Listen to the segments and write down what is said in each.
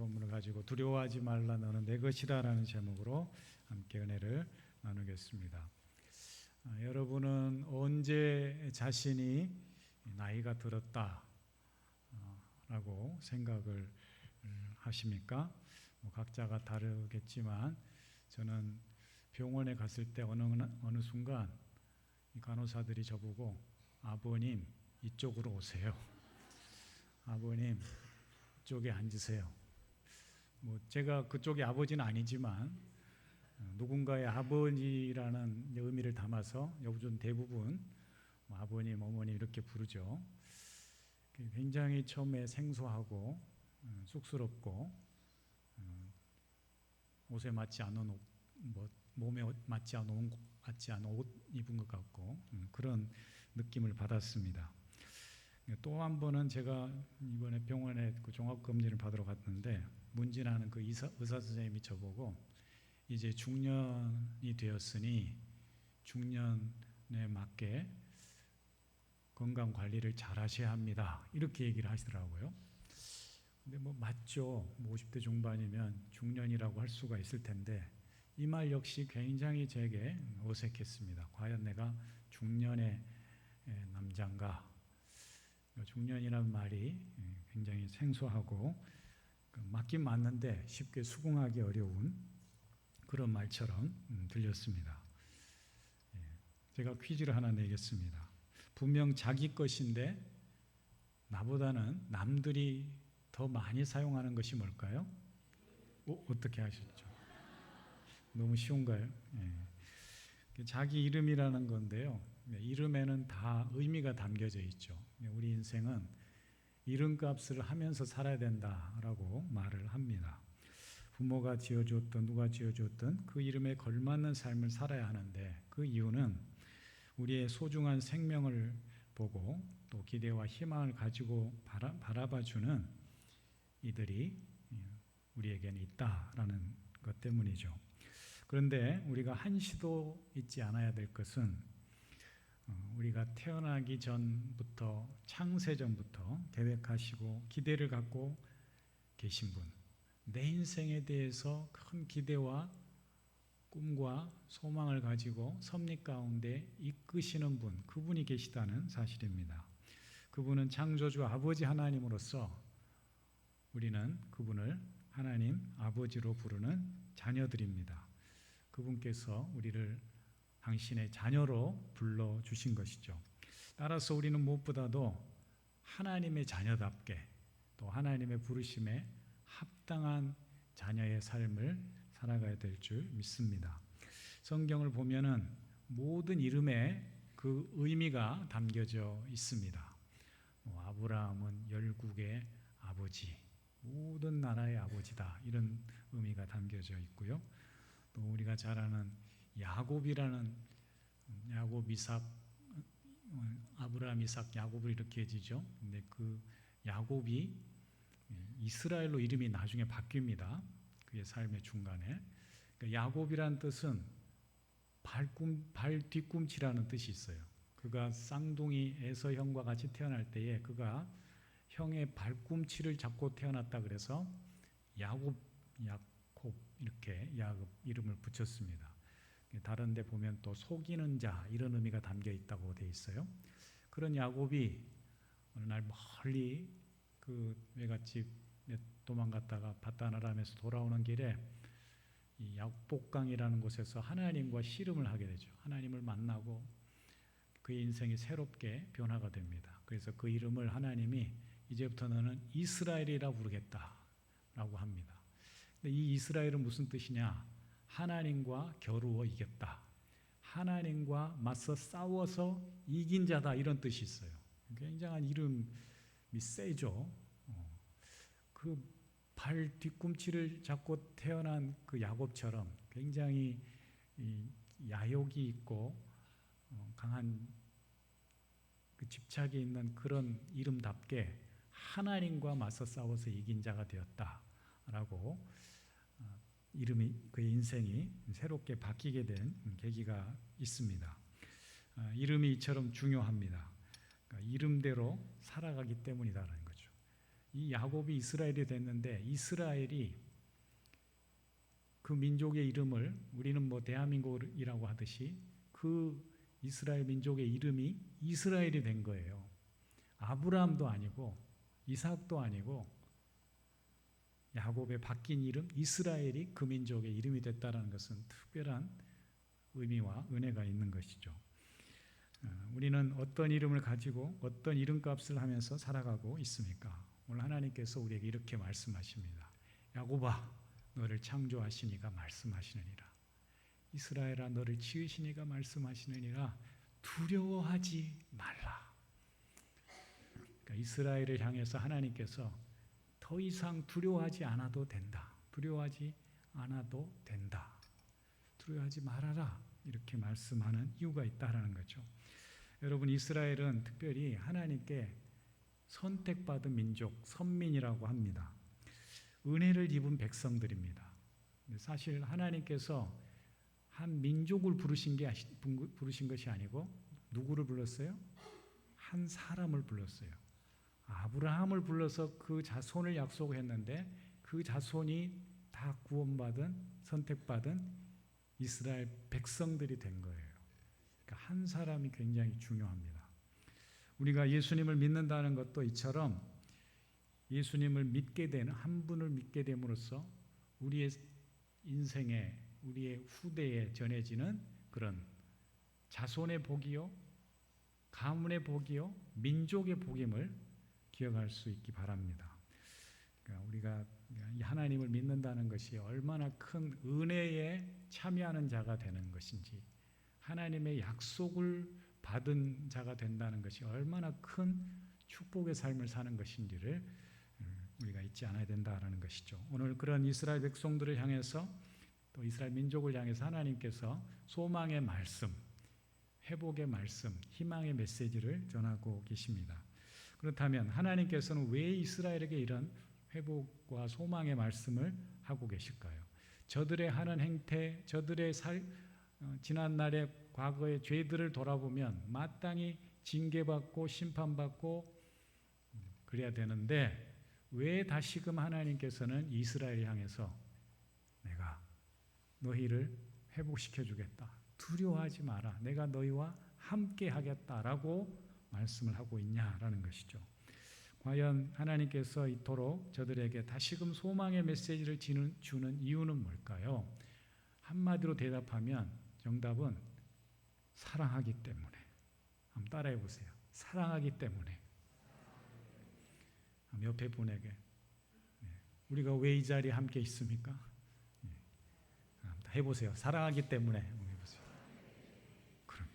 본문을 가지고 두려워하지 말라 너는 내 것이다라는 제목으로 함께 은혜를 나누겠습니다. 여러분은 언제 자신이 나이가 들었다 라고 생각을 하십니까? 각자가 다르겠지만 저는 병원에 갔을 때 어느 순간 이 간호사들이 저보고 아버님 이쪽으로 오세요. 아버님 이쪽에 앉으세요. 제가 그쪽의 아버지는 아니지만 누군가의 아버지라는 의미를 담아서 요즘 대부분 아버님, 어머님 이렇게 부르죠. 굉장히 처음에 생소하고 쑥스럽고 옷에 맞지 않은 옷, 몸에 맞지 않은 옷 입은 것 같고 그런 느낌을 받았습니다. 또 한 번은 제가 이번에 병원에 그 종합검진을 받으러 갔는데 문진하는 그 의사 선생님이 저보고 이제 중년이 되었으니 중년에 맞게 건강 관리를 잘 하셔야 합니다. 이렇게 얘기를 하시더라고요. 근데 맞죠. 50대 중반이면 중년이라고 할 수가 있을 텐데 이 말 역시 굉장히 제게 어색했습니다. 과연 내가 중년의 남자인가? 중년이라는 말이 굉장히 생소하고 맞긴 맞는데 쉽게 수긍하기 어려운 그런 말처럼 들렸습니다. 제가 퀴즈를 하나 내겠습니다. 분명 자기 것인데 나보다는 남들이 더 많이 사용하는 것이 뭘까요? 어떻게 하셨죠? 너무 쉬운가요? 자기 이름이라는 건데요. 이름에는 다 의미가 담겨져 있죠. 우리 인생은 이름값을 하면서 살아야 된다라고 말을 합니다. 부모가 지어줬던 누가 지어줬던 그 이름에 걸맞는 삶을 살아야 하는데 그 이유는 우리의 소중한 생명을 보고 또 기대와 희망을 가지고 바라봐주는 이들이 우리에게는 있다라는 것 때문이죠. 그런데 우리가 한시도 잊지 않아야 될 것은 우리가 태어나기 전부터 창세전부터 계획하시고 기대를 갖고 계신 분, 내 인생에 대해서 큰 기대와 꿈과 소망을 가지고 섭리 가운데 이끄시는 분, 그분이 계시다는 사실입니다. 그분은 창조주 아버지 하나님으로서 우리는 그분을 하나님 아버지로 부르는 자녀들입니다. 그분께서 우리를 당신의 자녀로 불러주신 것이죠. 따라서 우리는 무엇보다도 하나님의 자녀답게 또 하나님의 부르심에 합당한 자녀의 삶을 살아가야 될 줄 믿습니다. 성경을 보면은 모든 이름에 그 의미가 담겨져 있습니다. 아브라함은 열국의 아버지, 모든 나라의 아버지다 이런 의미가 담겨져 있고요. 또 우리가 잘 아는 야곱이라는 야곱, 이삭, 아브라함, 이삭, 야곱을 이렇게 해지죠. 근데 그 야곱이 이스라엘로 이름이 나중에 바뀝니다. 그의 삶의 중간에. 그러니까 야곱이라는 뜻은 발 뒤꿈치라는 뜻이 있어요. 그가 쌍둥이 에서 형과 같이 태어날 때에 그가 형의 발꿈치를 잡고 태어났다 그래서 야곱 이렇게 야곱 이름을 붙였습니다. 다른 데 보면 또 속이는 자 이런 의미가 담겨 있다고 돼 있어요. 그런 야곱이 어느 날 멀리 그 외갓집 도망갔다가 바다나람에서 돌아오는 길에 이 약복강이라는 곳에서 하나님과 씨름을 하게 되죠. 하나님을 만나고 그의 인생이 새롭게 변화가 됩니다. 그래서 그 이름을 하나님이 이제부터 너는 이스라엘이라 부르겠다라고 합니다. 근데 이 이스라엘은 무슨 뜻이냐? 하나님과 겨루어 이겼다. 하나님과 맞서 싸워서 이긴 자다 이런 뜻이 있어요. 굉장한 이름이 세죠. 그 발 뒤꿈치를 잡고 태어난 그 야곱처럼 굉장히 야욕이 있고 강한 그 집착이 있는 그런 이름답게 하나님과 맞서 싸워서 이긴 자가 되었다라고 이름이 그의 인생이 새롭게 바뀌게 된 계기가 있습니다. 이름이 이처럼 중요합니다. 그러니까 이름대로 살아가기 때문이다라는 거죠. 이 야곱이 이스라엘이 됐는데 이스라엘이 그 민족의 이름을 우리는 뭐 대한민국이라고 하듯이 그 이스라엘 민족의 이름이 이스라엘이 된 거예요. 아브라함도 아니고 이삭도 아니고 야곱의 바뀐 이름 이스라엘이 그 민족의 이름이 됐다는 것은 특별한 의미와 은혜가 있는 것이죠. 우리는 어떤 이름을 가지고 어떤 이름값을 하면서 살아가고 있습니까? 오늘 하나님께서 우리에게 이렇게 말씀하십니다. 야곱아, 너를 창조하시니가 말씀하시느니라. 이스라엘아, 너를 지으시니가 말씀하시느니라. 두려워하지 말라. 그러니까 이스라엘을 향해서 하나님께서 더 이상 두려워하지 않아도 된다. 두려워하지 않아도 된다. 두려워하지 말아라. 이렇게 말씀하는 이유가 있다라는 거죠. 여러분, 이스라엘은 특별히 하나님께 선택받은 민족, 선민이라고 합니다. 은혜를 입은 백성들입니다. 사실 하나님께서 한 민족을 부르신 것이 아니고 누구를 불렀어요? 한 사람을 불렀어요. 아브라함을 불러서 그 자손을 약속했는데 그 자손이 다 구원받은 선택받은 이스라엘 백성들이 된 거예요. 그러니까 한 사람이 굉장히 중요합니다. 우리가 예수님을 믿는다는 것도 이처럼 예수님을 믿게 되는 한 분을 믿게 됨으로써 우리의 인생에 우리의 후대에 전해지는 그런 자손의 복이요, 가문의 복이요, 민족의 복임을 기억할 수 있기 바랍니다. 그러니까 우리가 하나님을 믿는다는 것이 얼마나 큰 은혜에 참여하는 자가 되는 것인지, 하나님의 약속을 받은 자가 된다는 것이 얼마나 큰 축복의 삶을 사는 것인지를 우리가 잊지 않아야 된다는 것이죠. 오늘 그런 이스라엘 백성들을 향해서 또 이스라엘 민족을 향해서 하나님께서 소망의 말씀, 회복의 말씀, 희망의 메시지를 전하고 계십니다. 그렇다면 하나님께서는 왜 이스라엘에게 이런 회복과 소망의 말씀을 하고 계실까요? 저들의 하는 행태, 저들의 지난날의 과거의 죄들을 돌아보면 마땅히 징계받고 심판받고 그래야 되는데 왜 다시금 하나님께서는 이스라엘을 향해서 내가 너희를 회복시켜 주겠다. 두려워하지 마라. 내가 너희와 함께 하겠다라고 말씀을 하고 있냐라는 것이죠. 과연 하나님께서 이토록 저들에게 다시금 소망의 메시지를 주는 이유는 뭘까요? 한마디로 대답하면 정답은 사랑하기 때문에. 한번 따라해 보세요. 사랑하기 때문에. 옆에 분에게 우리가 왜 이 자리에 함께 있습니까? 해보세요. 사랑하기 때문에. 해보세요. 그럼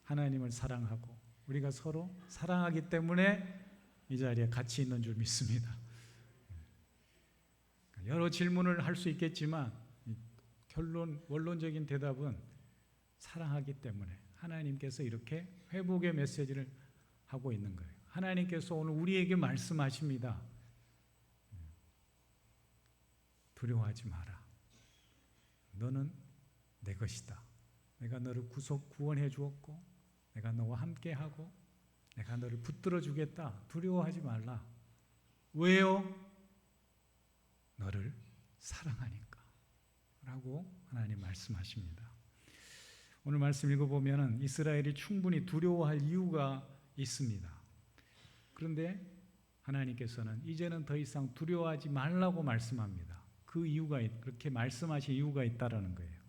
하나님을 사랑하고 우리가 서로 사랑하기 때문에 이 자리에 같이 있는 줄 믿습니다. 여러 질문을 할 수 있겠지만 원론적인 대답은 사랑하기 때문에 하나님께서 이렇게 회복의 메시지를 하고 있는 거예요. 하나님께서 오늘 우리에게 말씀하십니다. 두려워하지 마라. 너는 내 것이다. 내가 너를 구원해 주었고 내가 너와 함께하고 내가 너를 붙들어 주겠다. 두려워하지 말라. 왜요? 너를 사랑하니까 라고 하나님 말씀하십니다. 오늘 말씀 읽어보면 이스라엘이 충분히 두려워할 이유가 있습니다. 그런데 하나님께서는 이제는 더 이상 두려워하지 말라고 말씀합니다. 그 이유가 그렇게 말씀하신 이유가 있다라는 거예요.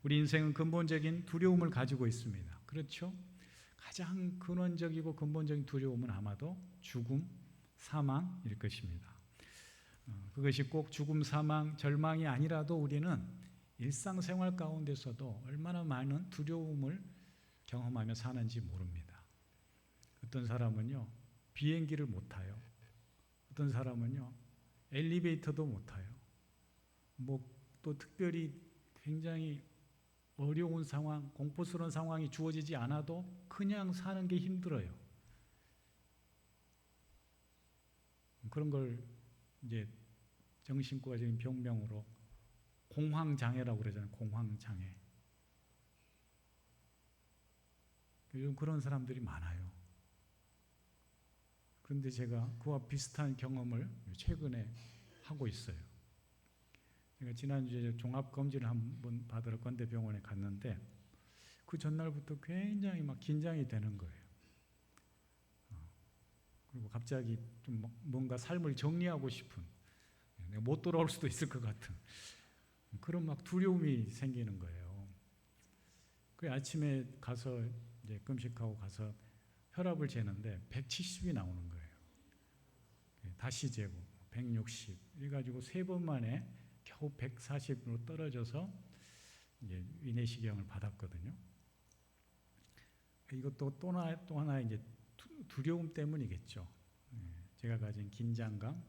우리 인생은 근본적인 두려움을 가지고 있습니다. 그렇죠? 가장 근원적이고 근본적인 두려움은 아마도 죽음, 사망일 것입니다. 그것이 꼭 죽음, 사망, 절망이 아니라도 우리는 일상생활 가운데서도 얼마나 많은 두려움을 경험하며 사는지 모릅니다. 어떤 사람은요, 비행기를 못 타요. 어떤 사람은요, 엘리베이터도 못 타요. 또 특별히 굉장히 어려운 상황, 공포스러운 상황이 주어지지 않아도 그냥 사는 게 힘들어요. 그런 걸 이제 정신과적인 병명으로 공황장애라고 그러잖아요. 공황장애. 요즘 그런 사람들이 많아요. 그런데 제가 그와 비슷한 경험을 최근에 하고 있어요. 제가 지난주에 종합검진을 한번 받으러 건대병원에 갔는데 그 전날부터 굉장히 막 긴장이 되는 거예요. 그리고 갑자기 좀 뭔가 삶을 정리하고 싶은, 내가 못 돌아올 수도 있을 것 같은 그런 막 두려움이 생기는 거예요. 그 아침에 가서 이제 금식하고 가서 혈압을 재는데 170이 나오는 거예요. 다시 재고 160 이래가지고 3번 만에 겨우 140으로 떨어져서 이제 위내시경을 받았거든요. 이것도 또 하나 이제 두려움 때문이겠죠. 제가 가진 긴장감,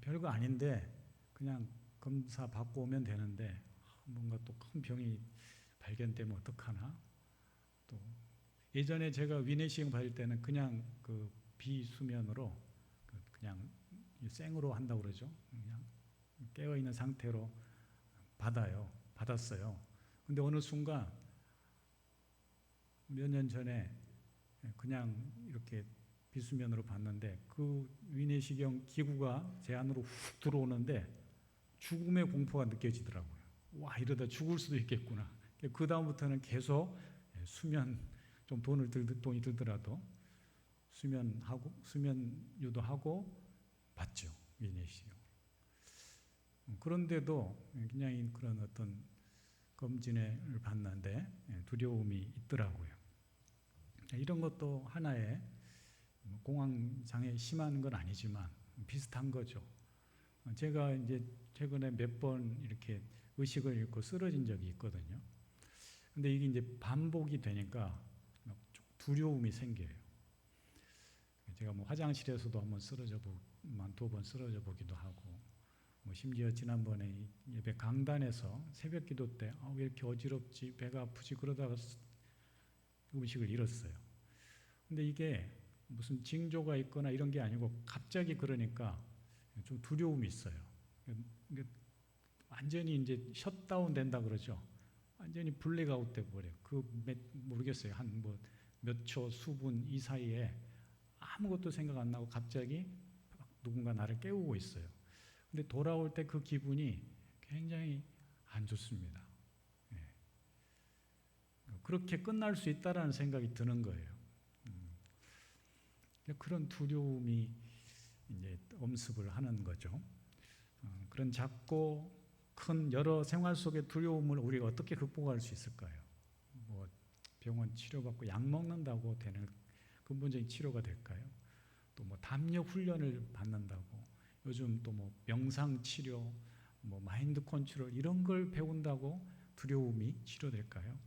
별거 아닌데 그냥 검사 받고 오면 되는데 뭔가 또 큰 병이 발견되면 어떡하나. 또 예전에 제가 위내시경 받을 때는 그냥 그 비수면으로 그냥 생으로 한다고 그러죠. 그냥 깨어 있는 상태로 받았어요. 근데 어느 순간 몇 년 전에 그냥 이렇게 비수면으로 봤는데 그 위내시경 기구가 제 안으로 훅 들어오는데 죽음의 공포가 느껴지더라고요. 와, 이러다 죽을 수도 있겠구나. 그 다음부터는 계속 수면, 좀 돈이 들더라도 수면 유도하고 받죠, 위내시경. 그런데도 그냥 그런 어떤 검진을 받는데 두려움이 있더라고요. 이런 것도 하나의 공황장애 심한 건 아니지만 비슷한 거죠. 제가 이제 최근에 몇 번 이렇게 의식을 잃고 쓰러진 적이 있거든요. 근데 이게 이제 반복이 되니까 두려움이 생겨요. 제가 뭐 화장실에서도 한번 두 번 쓰러져 보기도 하고, 뭐 심지어 지난번에 예배 강단에서 새벽 기도 때 왜 이렇게 어지럽지, 배가 아프지 그러다가 의식을 잃었어요. 근데 이게 무슨 징조가 있거나 이런 게 아니고 갑자기 그러니까 좀 두려움이 있어요. 완전히 이제 셧다운 된다 그러죠. 완전히 블랙아웃 돼 버려요. 모르겠어요. 한 뭐 몇 초, 수분 이 사이에 아무것도 생각 안 나고 갑자기 누군가 나를 깨우고 있어요. 근데 돌아올 때 그 기분이 굉장히 안 좋습니다. 그렇게 끝날 수 있다라는 생각이 드는 거예요. 그런 두려움이 이제 엄습을 하는 거죠. 그런 작고 큰 여러 생활 속의 두려움을 우리가 어떻게 극복할 수 있을까요? 뭐 병원 치료받고 약 먹는다고 되는 근본적인 치료가 될까요? 또 뭐 담력 훈련을 받는다고, 요즘 또 뭐 명상 치료, 뭐 마인드 컨트롤 이런 걸 배운다고 두려움이 치료될까요?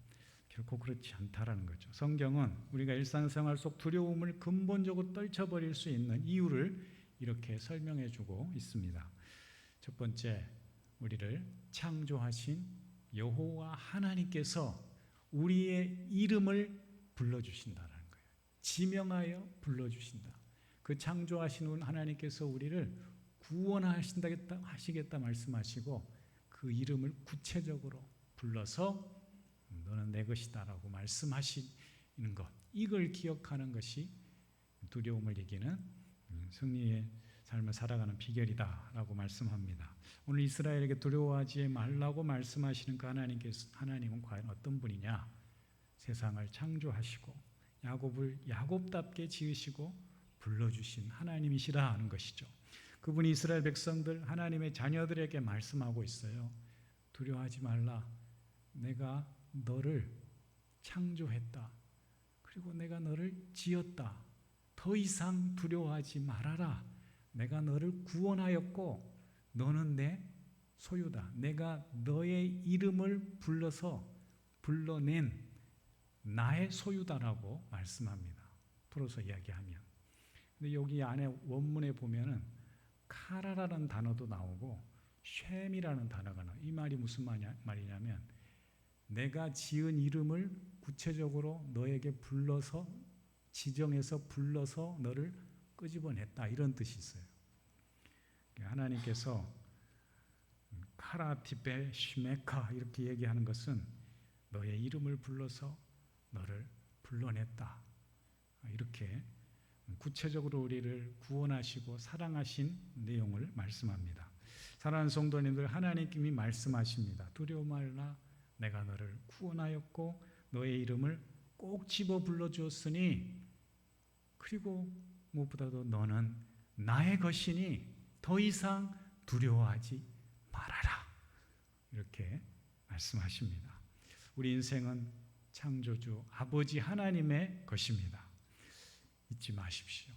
결코 그렇지 않다라는 거죠. 성경은 우리가 일상생활 속 두려움을 근본적으로 떨쳐버릴 수 있는 이유를 이렇게 설명해 주고 있습니다. 첫 번째, 우리를 창조하신 여호와 하나님께서 우리의 이름을 불러주신다는 거예요. 지명하여 불러주신다. 그 창조하신 하나님께서 우리를 구원하시겠다 말씀하시고 그 이름을 구체적으로 불러서 너는 내 것이다라고 말씀하시는 것, 이걸 기억하는 것이 두려움을 이기는 승리의 삶을 살아가는 비결이다라고 말씀합니다. 오늘 이스라엘에게 두려워하지 말라고 말씀하시는 그 하나님은 과연 어떤 분이냐? 세상을 창조하시고 야곱을 야곱답게 지으시고 불러주신 하나님이시라 하는 것이죠. 그분이 이스라엘 백성들, 하나님의 자녀들에게 말씀하고 있어요. 두려워하지 말라. 내가 너를 창조했다. 그리고 내가 너를 지었다. 더 이상 두려워하지 말아라. 내가 너를 구원하였고 너는 내 소유다. 내가 너의 이름을 불러낸 나의 소유다라고 말씀합니다. 풀어서 이야기하면. 근데 여기 안에 원문에 보면은 카라라는 단어도 나오고 쉔이라는 단어가 나와요. 이 말이 무슨 말이냐면 내가 지은 이름을 구체적으로 너에게 지정해서 불러서 너를 끄집어냈다, 이런 뜻이 있어요. 하나님께서 카라티베 시메카 이렇게 얘기하는 것은 너의 이름을 불러서 너를 불러냈다, 이렇게 구체적으로 우리를 구원하시고 사랑하신 내용을 말씀합니다. 사랑하는 성도님들, 하나님이 말씀하십니다. 두려워 말라, 내가 너를 구원하였고 너의 이름을 꼭 집어 불러주었으니, 그리고 무엇보다도 너는 나의 것이니 더 이상 두려워하지 말아라. 이렇게 말씀하십니다. 우리 인생은 창조주 아버지 하나님의 것입니다. 잊지 마십시오.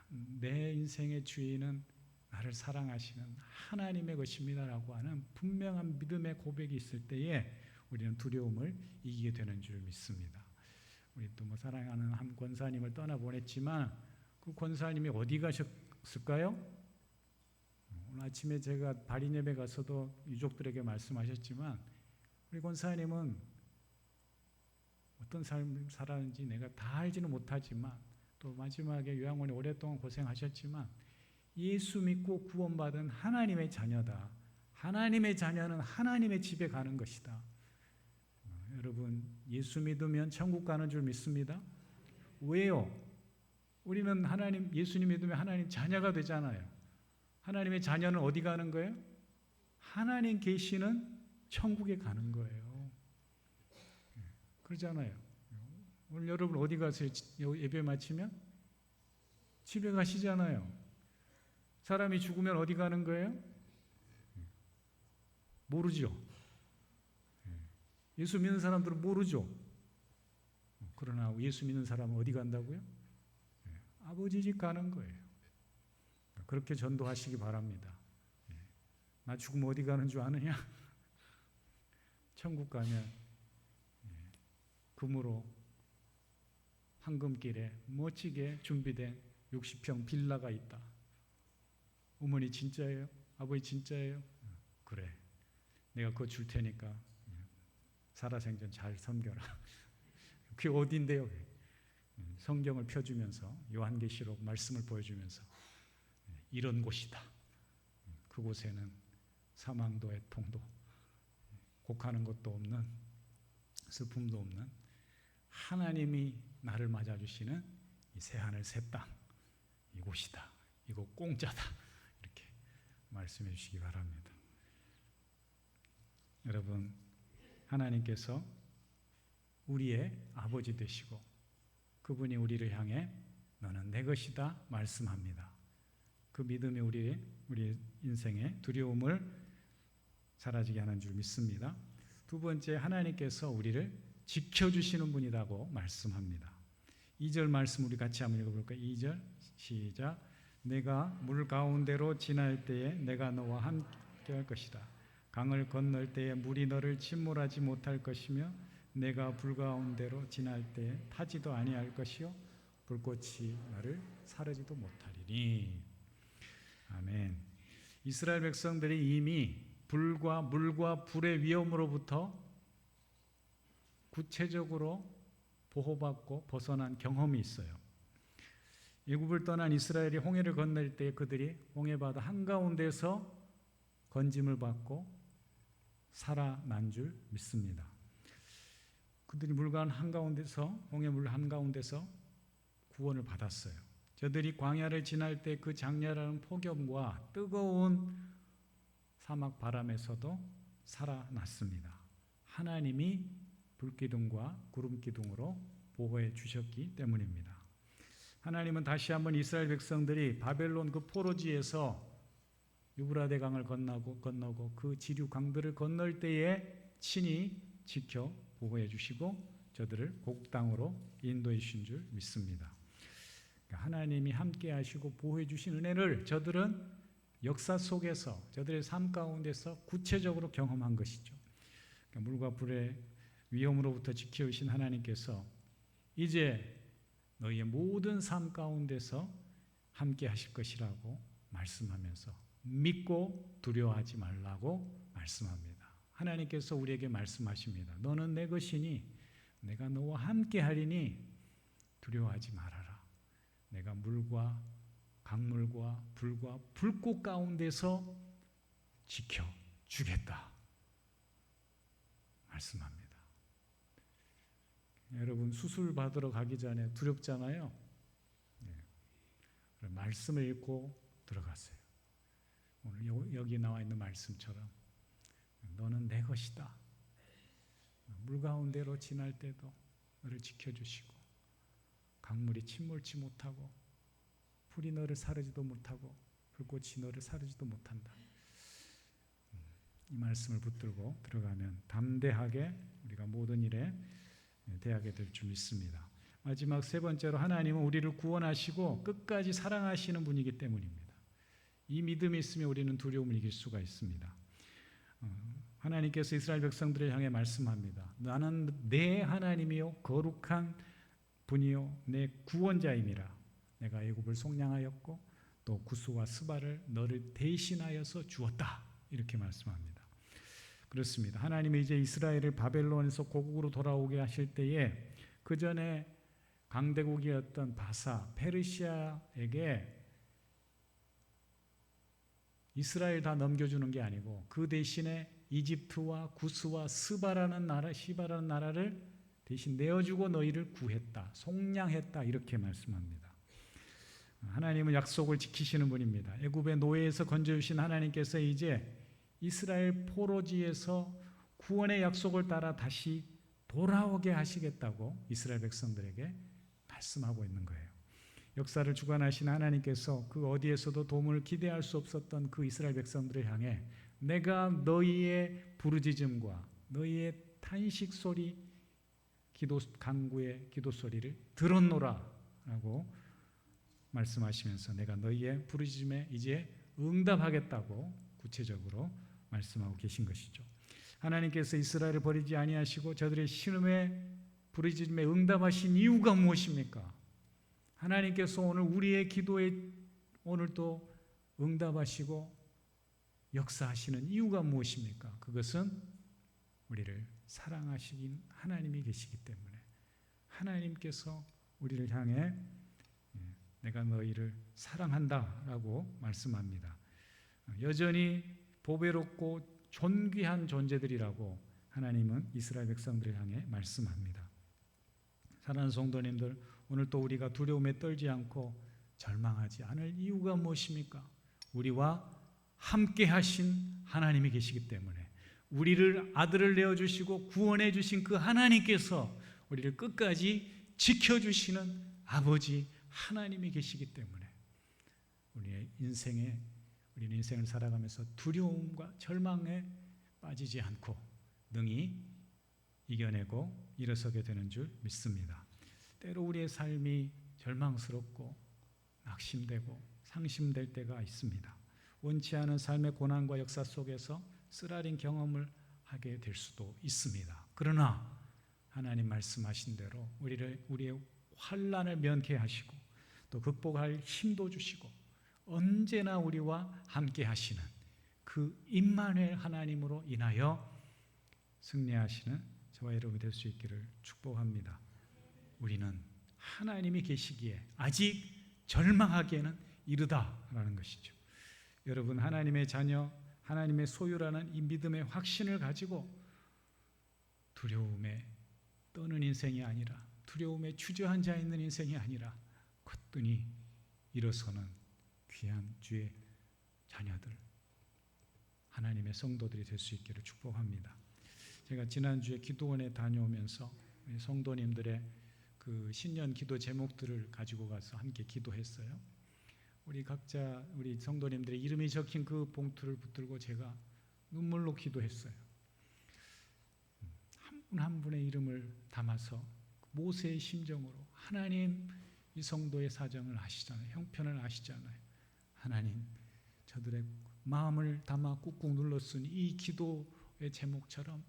내 인생의 주인은 나를 사랑하시는 하나님의 것입니다라고 하는 분명한 믿음의 고백이 있을 때에 우리는 두려움을 이기게 되는 줄 믿습니다. 우리 또 사랑하는 한 권사님을 떠나보냈지만 그 권사님이 어디 가셨을까요? 오늘 아침에 제가 발인 예배 가서도 유족들에게 말씀하셨지만, 우리 권사님은 어떤 삶을 살았는지 내가 다 알지는 못하지만, 또 마지막에 요양원에 오랫동안 고생하셨지만 예수 믿고 구원받은 하나님의 자녀다. 하나님의 자녀는 하나님의 집에 가는 것이다. 여러분, 예수 믿으면 천국 가는 줄 믿습니다. 왜요? 우리는 예수님 믿으면 하나님 자녀가 되잖아요. 하나님의 자녀는 어디 가는 거예요? 하나님 계시는 천국에 가는 거예요. 그러잖아요. 오늘 여러분 어디 가세요? 예배 마치면? 집에 가시잖아요. 사람이 죽으면 어디 가는 거예요? 모르죠. 예수 믿는 사람들은 모르죠. 그러나 예수 믿는 사람은 어디 간다고요? 아버지 집 가는 거예요. 그렇게 전도하시기 바랍니다. 나 죽으면 어디 가는 줄 아느냐? 천국 가면 금으로 황금길에 멋지게 준비된 60평 빌라가 있다. 어머니 진짜예요? 아버지 진짜예요? 그래, 내가 그거 줄 테니까 살아생전 잘 섬겨라. 그게 어딘데요? 성경을 펴주면서 요한계시록 말씀을 보여주면서 이런 곳이다. 그곳에는 사망도 애통도 곡하는 것도 없는, 슬픔도 없는 하나님이 나를 맞아주시는 이 새하늘 새 땅, 이곳이다. 이곳 공짜다. 이렇게 말씀해 주시기 바랍니다. 여러분, 하나님께서 우리의 아버지 되시고 그분이 우리를 향해 너는 내 것이다 말씀합니다. 그 믿음이 우리 인생의 두려움을 사라지게 하는 줄 믿습니다. 두 번째, 하나님께서 우리를 지켜주시는 분이라고 말씀합니다. 2절 말씀 우리 같이 한번 읽어볼까요? 2절 시작. 내가 물 가운데로 지날 때에 내가 너와 함께 할 것이다. 강을 건널 때에 물이 너를 침몰하지 못할 것이며 내가 불 가운데로 지날 때에 타지도 아니할 것이요 불꽃이 너를 사르지도 못하리니. 아멘. 이스라엘 백성들이 이미 불과 물과 불의 위험으로부터 구체적으로 보호받고 벗어난 경험이 있어요. 애굽을 떠난 이스라엘이 홍해를 건널 때 그들이 홍해바다 한가운데서 건짐을 받고 살아난 줄 믿습니다. 그들이 물간 한가운데서, 홍해물 한가운데서 구원을 받았어요. 저들이 광야를 지날 때 그 장렬한 폭염과 뜨거운 사막 바람에서도 살아났습니다. 하나님이 불기둥과 구름기둥으로 보호해 주셨기 때문입니다. 하나님은 다시 한번 이스라엘 백성들이 바벨론 그 포로지에서 유브라데 강을 건너고 그 지류 강들을 건널 때에 친히 지켜 보호해 주시고 저들을 곡 땅으로 인도해 주신 줄 믿습니다. 하나님이 함께 하시고 보호해 주신 은혜를 저들은 역사 속에서 저들의 삶 가운데서 구체적으로 경험한 것이죠. 물과 불의 위험으로부터 지켜주신 하나님께서 이제 너희의 모든 삶 가운데서 함께 하실 것이라고 말씀하면서 믿고 두려워하지 말라고 말씀합니다. 하나님께서 우리에게 말씀하십니다. 너는 내 것이니 내가 너와 함께 하리니 두려워하지 말아라. 내가 물과 강물과 불과 불꽃 가운데서 지켜주겠다 말씀합니다. 여러분, 수술 받으러 가기 전에 두렵잖아요. 말씀을 읽고 들어갔어요. 오늘 여기 나와 있는 말씀처럼 너는 내 것이다. 물 가운데로 지날 때도 너를 지켜주시고 강물이 침몰치 못하고 불이 너를 사르지도 못하고 불꽃이 너를 사르지도 못한다. 이 말씀을 붙들고 들어가면 담대하게 우리가 모든 일에 대하게 될 줄 믿습니다. 마지막 세 번째로 하나님은 우리를 구원하시고 끝까지 사랑하시는 분이기 때문입니다. 이 믿음이 있으면 우리는 두려움을 이길 수가 있습니다. 하나님께서 이스라엘 백성들을 향해 말씀합니다. 나는 내 하나님이요 거룩한 분이요 내 구원자임이라. 내가 애굽을 속량하였고 또 구스와 스바를 너를 대신하여서 주었다. 이렇게 말씀합니다. 그렇습니다. 하나님이 이제 이스라엘을 바벨론에서 고국으로 돌아오게 하실 때에 그 전에 강대국이었던 바사, 페르시아에게 이스라엘 다 넘겨주는 게 아니고 그 대신에 이집트와 구스와 스바라는 나라, 시바라는 나라를 대신 내어주고 너희를 구했다, 속량했다 이렇게 말씀합니다. 하나님은 약속을 지키시는 분입니다. 애굽의 노예에서 건져주신 하나님께서 이제 이스라엘 포로지에서 구원의 약속을 따라 다시 돌아오게 하시겠다고 이스라엘 백성들에게 말씀하고 있는 거예요. 역사를 주관하신 하나님께서 그 어디에서도 도움을 기대할 수 없었던 그 이스라엘 백성들을 향해 내가 너희의 부르짖음과 너희의 탄식 소리, 간구의 기도 소리를 들었노라 라고 말씀하시면서 내가 너희의 부르짖음에 이제 응답하겠다고 구체적으로 말씀하고 계신 것이죠. 하나님께서 이스라엘을 버리지 아니하시고 저들의 신음에 부르짖음에 응답하신 이유가 무엇입니까? 하나님께서 오늘 우리의 기도에 오늘도 응답하시고 역사하시는 이유가 무엇입니까? 그것은 우리를 사랑하시긴 하나님이 계시기 때문에 하나님께서 우리를 향해 내가 너희를 사랑한다라고 말씀합니다. 여전히 보배롭고 존귀한 존재들이라고 하나님은 이스라엘 백성들을 향해 말씀합니다. 사랑하는 성도님들, 오늘 또 우리가 두려움에 떨지 않고 절망하지 않을 이유가 무엇입니까? 우리와 함께 하신 하나님이 계시기 때문에 우리를 아들을 내어주시고 구원해 주신 그 하나님께서 우리를 끝까지 지켜주시는 아버지 하나님이 계시기 때문에 우리는 인생을 살아가면서 두려움과 절망에 빠지지 않고 능히 이겨내고 일어서게 되는 줄 믿습니다. 때로 우리의 삶이 절망스럽고 낙심되고 상심될 때가 있습니다. 원치 않은 삶의 고난과 역사 속에서 쓰라린 경험을 하게 될 수도 있습니다. 그러나 하나님 말씀하신 대로 우리의 환난을 면케 하시고 또 극복할 힘도 주시고 언제나 우리와 함께 하시는 그 임마누엘 하나님으로 인하여 승리하시는 저와 여러분이 될 수 있기를 축복합니다. 우리는 하나님이 계시기에 아직 절망하기에는 이르다라는 것이죠. 여러분, 하나님의 자녀, 하나님의 소유라는 이 믿음의 확신을 가지고 두려움에 떠는 인생이 아니라, 두려움에 주저앉아 있는 인생이 아니라 거뜬히 일어서는 귀한 주의 자녀들, 하나님의 성도들이 될 수 있기를 축복합니다. 제가 지난주에 기도원에 다녀오면서 성도님들의 그 신년 기도 제목들을 가지고 가서 함께 기도했어요. 우리 성도님들의 이름이 적힌 그 봉투를 붙들고 제가 눈물로 기도했어요. 한 분 한 분의 이름을 담아서 모세의 심정으로, 하나님 이 성도의 사정을 아시잖아요. 형편을 아시잖아요. 하나님, 저들의 마음을 담아 꾹꾹 눌러 쓴 이 기도의 제목처럼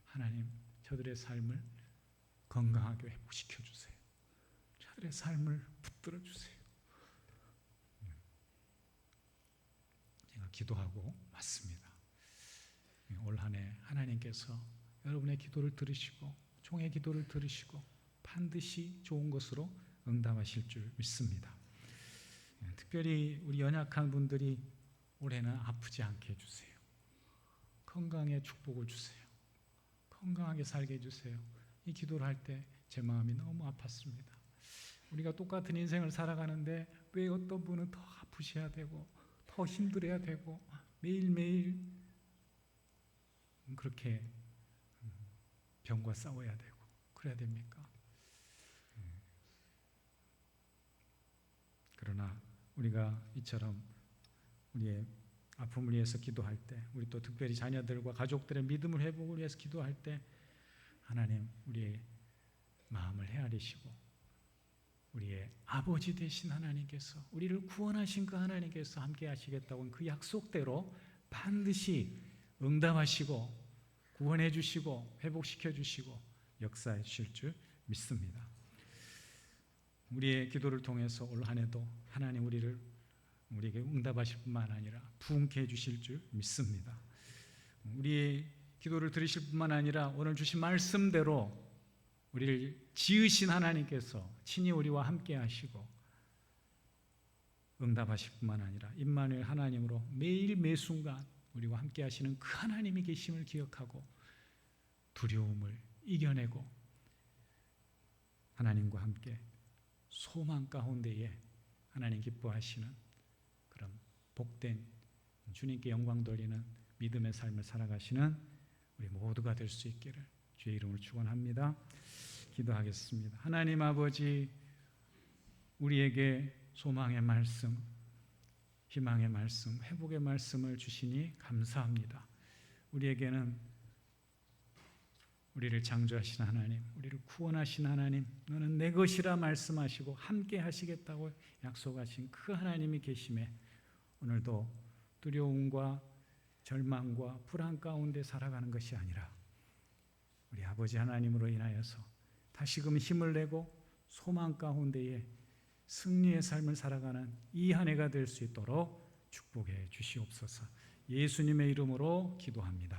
하나님, 저들의 삶을 건강하게 회복시켜 주세요. 저들의 삶을 붙들어 주세요. 제가 기도하고 왔습니다. 올 한 해 하나님께서 여러분의 기도를 들으시고 종의 기도를 들으시고 반드시 좋은 것으로 응답하실 줄 믿습니다. 특별히 우리 연약한 분들이 올해는 아프지 않게 해주세요. 건강에 축복을 주세요. 건강하게 살게 해주세요. 이 기도를 할 때 제 마음이 너무 아팠습니다. 우리가 똑같은 인생을 살아가는데 왜 어떤 분은 더 아프셔야 되고 더 힘들어야 되고 매일매일 그렇게 병과 싸워야 되고 그래야 됩니까? 그러나 우리가 이처럼 우리의 아픔을 위해서 기도할 때, 우리 또 특별히 자녀들과 가족들의 믿음을 회복을 위해서 기도할 때 하나님 우리의 마음을 헤아리시고 우리의 아버지 되신 하나님께서 우리를 구원하신 그 하나님께서 함께 하시겠다고 그 약속대로 반드시 응답하시고 구원해 주시고 회복시켜 주시고 역사해 주실 줄 믿습니다. 우리의 기도를 통해서 올 한 해도 하나님 우리에게 응답하실 뿐만 아니라 부흥케 해주실 줄 믿습니다. 우리의 기도를 들으실 뿐만 아니라 오늘 주신 말씀대로 우리를 지으신 하나님께서 친히 우리와 함께 하시고 응답하실 뿐만 아니라 임마누엘 하나님으로 매일 매순간 우리와 함께 하시는 그 하나님이 계심을 기억하고 두려움을 이겨내고 하나님과 함께 소망 가운데에 하나님 기뻐하시는 그런 복된 주님께 영광 돌리는 믿음의 삶을 살아가시는 우리 모두가 될 수 있기를 주의 이름으로 축원합니다. 기도하겠습니다. 하나님 아버지, 우리에게 소망의 말씀, 희망의 말씀, 회복의 말씀을 주시니 감사합니다. 우리에게는 우리를 창조하신 하나님, 우리를 구원하신 하나님, 너는 내 것이라 말씀하시고 함께 하시겠다고 약속하신 그 하나님이 계심에 오늘도 두려움과 절망과 불안 가운데 살아가는 것이 아니라 우리 아버지 하나님으로 인하여서 다시금 힘을 내고 소망 가운데에 승리의 삶을 살아가는 이 한 해가 될 수 있도록 축복해 주시옵소서. 예수님의 이름으로 기도합니다.